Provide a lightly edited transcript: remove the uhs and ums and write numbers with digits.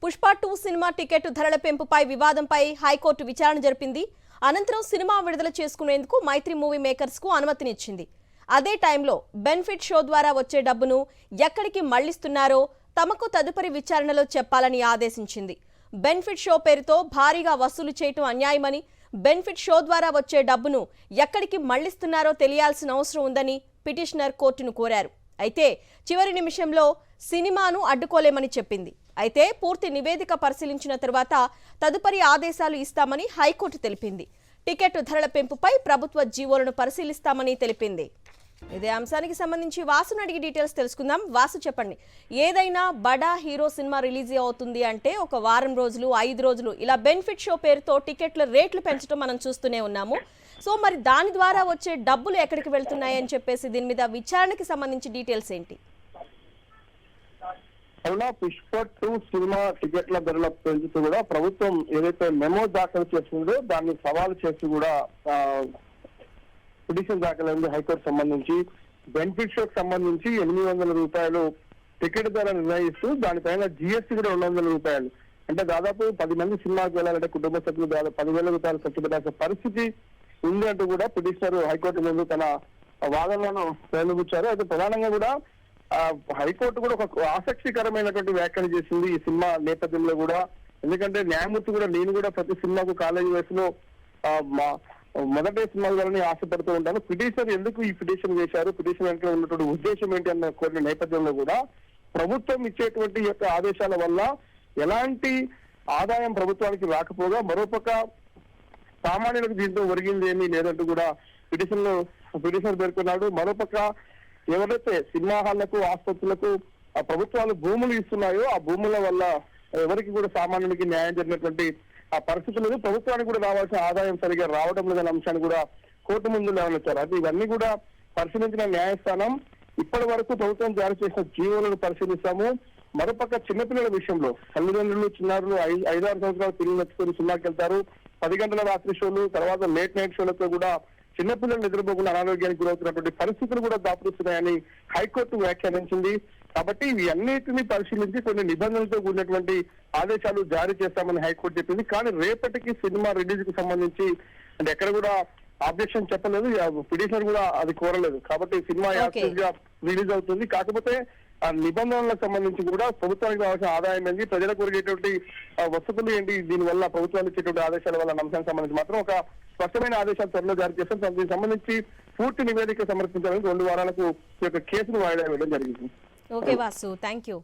Pushpa 2 cinema ticket ధరల పెంపుపై వివాదంపై high court విచారణ జరిపింది. అనంతరం సినిమా విడుదల చేసుకునేందుకు మైత్రి మూవీ మేకర్స్ కు అనుమతినిచ్చింది. అదే టైంలో బెనిఫిట్ షో ద్వారా వచ్చే డబ్బును ఎక్కడికి మళ్లిస్తున్నారో తమకు తదుపరి విచారణలో చెప్పాలని ఆదేశించింది. బెనిఫిట్ షో పేరుతో భారీగా వసూలు చేయటం అన్యాయమని, బెనిఫిట్ షో ద్వారా వచ్చే డబ్బును ఎక్కడికి మళ్లిస్తున్నారో తెలియాల్సిన అవసరం ఉందని పిటిషనర్ కోర్టును కోరారు. అయితే చివరి నిమిషంలో సినిమాను అడ్డుకోలేమని చెప్పింది. అయితే పూర్తి నివేదిక పరిశీలించిన తర్వాత తదుపరి ఆదేశాలు ఇస్తామని హైకోర్టు తెలిపింది. టికెట్ ధరల పెంపుపై ప్రభుత్వ జీవోలను పరిశీలిస్తామని తెలిపింది. ఇదే అంశానికి సంబంధించి వాసును అడిగి డీటెయిల్స్ తెలుసుకుందాం. వాసు, చెప్పండి. ఏదైనా బడా హీరో సినిమా రిలీజ్ అవుతుంది అంటే ఒక వారం రోజులు, 5 రోజులు ఇలా బెనిఫిట్ షో పేరుతో టికెట్ల రేట్లు పెంచడం మనం చూస్తూనే ఉన్నాము. సో మరి దాని ద్వారా వచ్చే డబ్బులు ఎక్కడికి వెళ్తున్నాయని చెప్పేసి దీని మీద విచారణకి సంబంధించి డీటెయిల్స్ ఏంటి? అవునా, పుష్ప 2 సినిమా టికెట్ల ధరల పెంచుతూ కూడా ప్రభుత్వం ఏదైతే మెమో దాఖలు చేస్తుందో దాన్ని సవాలు చేస్తూ కూడా పిటిషన్ దాఖలైంది హైకోర్టు సంబంధించి. బెనిఫిట్ షోకి సంబంధించి 800 రూపాయలు టికెట్ ధర నిర్ణయిస్తూ దానిపైన జిఎస్టీ కూడా 200 రూపాయలు. అంటే దాదాపు 10 మంది సినిమాకి వెళ్ళాలంటే కుటుంబ సభ్యులు దాదాపు 10,000 రూపాయలు ఖర్చు పెట్టాల్సిన పరిస్థితి ఉంది అంటూ కూడా పిటిషనర్ హైకోర్టు ముందు తన వాదనలను ప్రయోగించారు. అయితే ప్రధానంగా కూడా హైకోర్టు కూడా ఒక ఆసక్తికరమైనటువంటి వ్యాఖ్యలు చేసింది ఈ సినిమా నేపథ్యంలో కూడా. ఎందుకంటే న్యాయమూర్తి కూడా నేను కూడా ప్రతి సినిమాకు కాలేజీ వయసులో మొదటి సినిమా వలని ఆశపడుతూ ఉంటాను. పిటిషనర్ ఎందుకు ఈ పిటిషన్ వేశారు, పిటిషన్ వెంట ఉన్నటువంటి ఉద్దేశం ఏంటి అన్న కోరిన నేపథ్యంలో కూడా ప్రభుత్వం ఇచ్చేటువంటి యొక్క ఆదేశాల వల్ల ఎలాంటి ఆదాయం ప్రభుత్వానికి రాకపోగా మరోపక్క సామాన్యులకు దీంతో ఒరిగింది ఏమీ లేదంటూ కూడా పిటిషనర్ పేర్కొన్నాడు. మరోపక్క ఎవరైతే సినిమా హాళ్లకు, ఆసుపత్రులకు ప్రభుత్వాలు భూములు ఇస్తున్నాయో ఆ భూముల వల్ల ఎవరికి కూడా సామాన్యునికి న్యాయం జరిగినటువంటి ఆ పరిస్థితి లేదు. ప్రభుత్వానికి కూడా రావాల్సిన ఆదాయం సరిగా రావడం లేదన్న అంశాన్ని కూడా కోర్టు ముందు లేవనెత్తారు. అయితే ఇవన్నీ కూడా పరిశీలించిన న్యాయస్థానం ఇప్పటి వరకు ప్రభుత్వం జారీ చేసిన జీవోలను పరిశీలిస్తాము. మరోపక్క చిన్నపిల్లల విషయంలో తల్లిదండ్రులు చిన్నారులు 5-6 సంవత్సరాల పిల్లలు ఎత్తుకొని సినిమాకి వెళ్తారు. 10 గంటల రాత్రి షోలు, తర్వాత లేట్ నైట్ షోలతో కూడా చిన్నపిల్లలు నిద్రపోకుండా అనారోగ్యానికి గురవుతున్నటువంటి పరిస్థితులు కూడా దాపురిస్తున్నాయని హైకోర్టు వ్యాఖ్యానించింది. కాబట్టి ఇవి అన్నిటిని పరిశీలించి కొన్ని నిబంధనలతో కూడినటువంటి ఆదేశాలు జారీ చేస్తామని హైకోర్టు చెప్పింది. కానీ రేపటికి సినిమా రిలీజ్ కు సంబంధించి అంటే ఎక్కడ కూడా ఆబ్జెక్షన్ చెప్పలేదు, పిటిషనర్ కూడా అది కోరలేదు. కాబట్టి సినిమా యాక్టివ్ గా రిలీజ్ అవుతుంది. కాకపోతే ఆ నిబంధనలకు సంబంధించి కూడా ప్రభుత్వానికి రావాల్సిన ఆదాయం ఏంటి, ప్రజలకు కొరిగేటువంటి వసతులు ఏంటి, దీనివల్ల ప్రభుత్వాలు ఇచ్చేటువంటి ఆదేశాల వల్ల అంశానికి సంబంధించి మాత్రం ఒక స్పష్టమైన ఆదేశాలు త్వరలో జారీ చేస్తాం. దీనికి సంబంధించి పూర్తి నివేదిక సమర్పించాలని 2 వారాలకు ఈ యొక్క కేసును వాయిదా వేయడం జరిగింది. Okay Vasu, thank you.